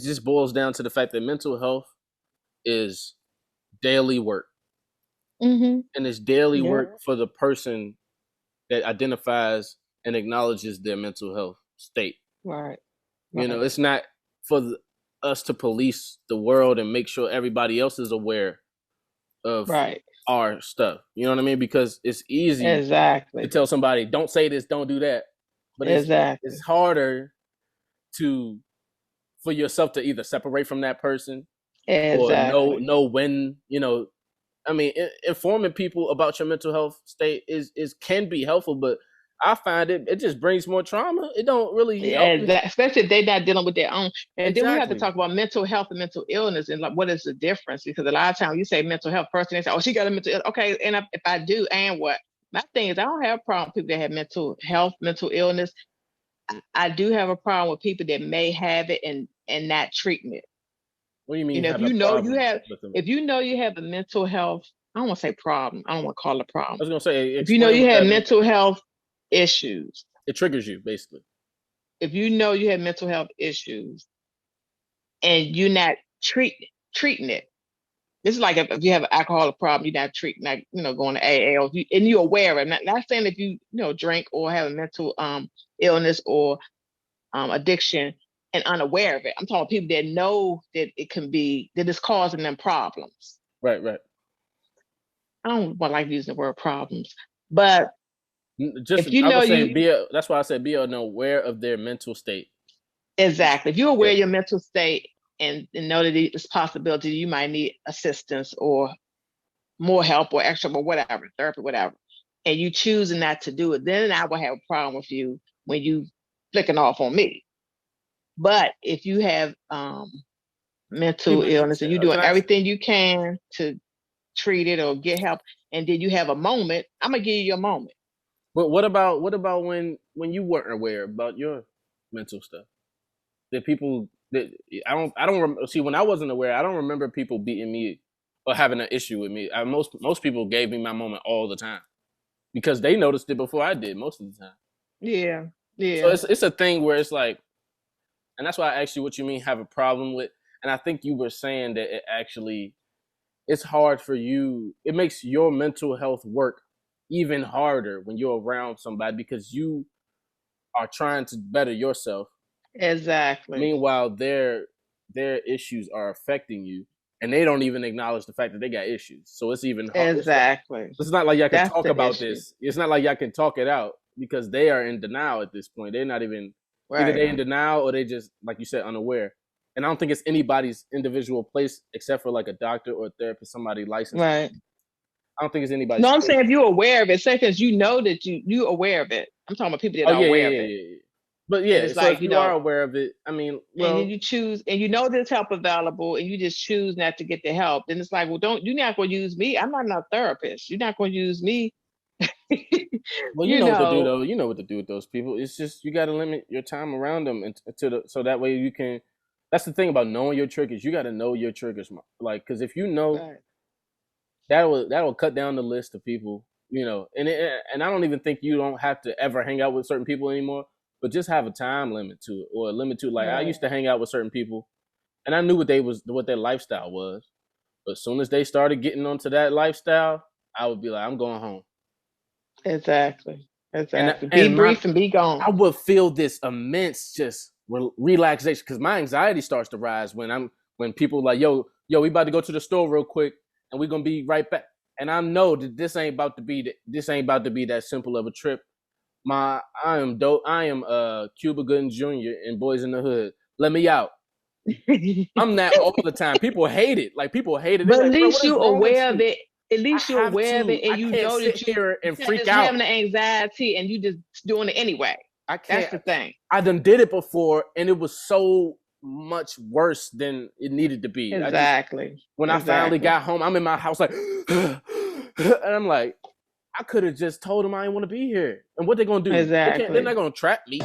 just boils down to the fact that mental health is daily work. Mm-hmm. And it's daily Yeah. work for the person that identifies and acknowledges their mental health state. Right. You know, it's not for us to police the world and make sure everybody else is aware of our stuff. You know what I mean? Because it's easy to tell somebody, don't say this, don't do that. But it's harder for yourself to either separate from that person or know when, you know, I mean, informing people about your mental health state is can be helpful, but I find it just brings more trauma. It don't really help. Especially if they're not dealing with their own. And then we have to talk about mental health and mental illness and like what is the difference? Because a lot of times you say mental health, person they say, oh, she got a mental illness. Okay, and if I do, and what? My thing is I don't have a problem with people that have mental health, mental illness. I do have a problem with people that may have it and not treating it. What do you mean? You know, if you know you have a mental health, I don't want to say problem. I don't want to call it a problem. I was gonna say if you know you have mental health issues, it triggers you basically. If you know you have mental health issues and you're not treating it, this is like if you have an alcoholic problem, you're not treating, like, you know, going to AA, and you're aware of it. Not saying if you drink or have a mental illness or addiction and unaware of it. I'm talking about people that know that it can be, that it's causing them problems. Right. I don't like using the word problems, but just if you know that's why I said be aware of their mental state. Exactly. If you're aware of your mental state and know that there's possibility you might need assistance or more help or extra or whatever, therapy, whatever, and you choosing not to do it, then I will have a problem with you when you flicking off on me. But if you have mental illness and you're doing everything you can to treat it or get help, and then you have a moment, I'm gonna give you your moment. But what about when you weren't aware about your mental stuff? That people that I don't see when I wasn't aware, I don't remember people beating me or having an issue with me. Most people gave me my moment all the time because they noticed it before I did most of the time. Yeah. So it's a thing where it's like, and that's why I asked you what you mean have a problem with. And I think you were saying that it's hard for you. It makes your mental health work even harder when you're around somebody because you are trying to better yourself. Exactly. Meanwhile, their issues are affecting you, and they don't even acknowledge the fact that they got issues. So it's even harder. Exactly. It's not like y'all can talk about this. It's not like y'all can talk it out because they are in denial at this point. They're not even either they in denial or they just, like you said, unaware. And I don't think it's anybody's individual place except for like a doctor or a therapist, somebody licensed. Right. I don't think it's anybody's No, I'm saying if you're aware of it, say because you know that you're aware of it. I'm talking about people that are aware of it. Yeah. But yeah, it's so like, if you are aware of it, I mean, well, and then you choose, and you know there's help available, and you just choose not to get the help. Then it's like, well, you're not going to use me. I'm not a therapist. You're not going to use me. Well, you know what to do though. You know what to do with those people. It's just you got to limit your time around them so that way you can. That's the thing about knowing your triggers. You got to know your triggers, like because if you know, that will cut down the list of people. You know, and I don't even think you don't have to ever hang out with certain people anymore. But just have a time limit to it or a limit to it. Like I used to hang out with certain people, and I knew what their lifestyle was. But as soon as they started getting onto that lifestyle, I would be like, I'm going home. Exactly. Be brief and be gone. I would feel this immense just relaxation because my anxiety starts to rise when people are like, yo, we about to go to the store real quick and we're gonna be right back. And I know that this ain't about to be that simple of a trip. I am Cuba Gooding Jr. in Boys in the Hood. Let me out. I'm that all the time. People hate it. Like people hate it. But at least you're aware of it. At least you're aware of it, and you know that you're and freak out. Having the anxiety, and you just doing it anyway. I can't. That's the thing. I done did it before, and it was so much worse than it needed to be. Exactly. I finally got home, I'm in my house like, and I'm like, I could have just told them I didn't want to be here. And what they gonna do? Exactly. They're not gonna trap me.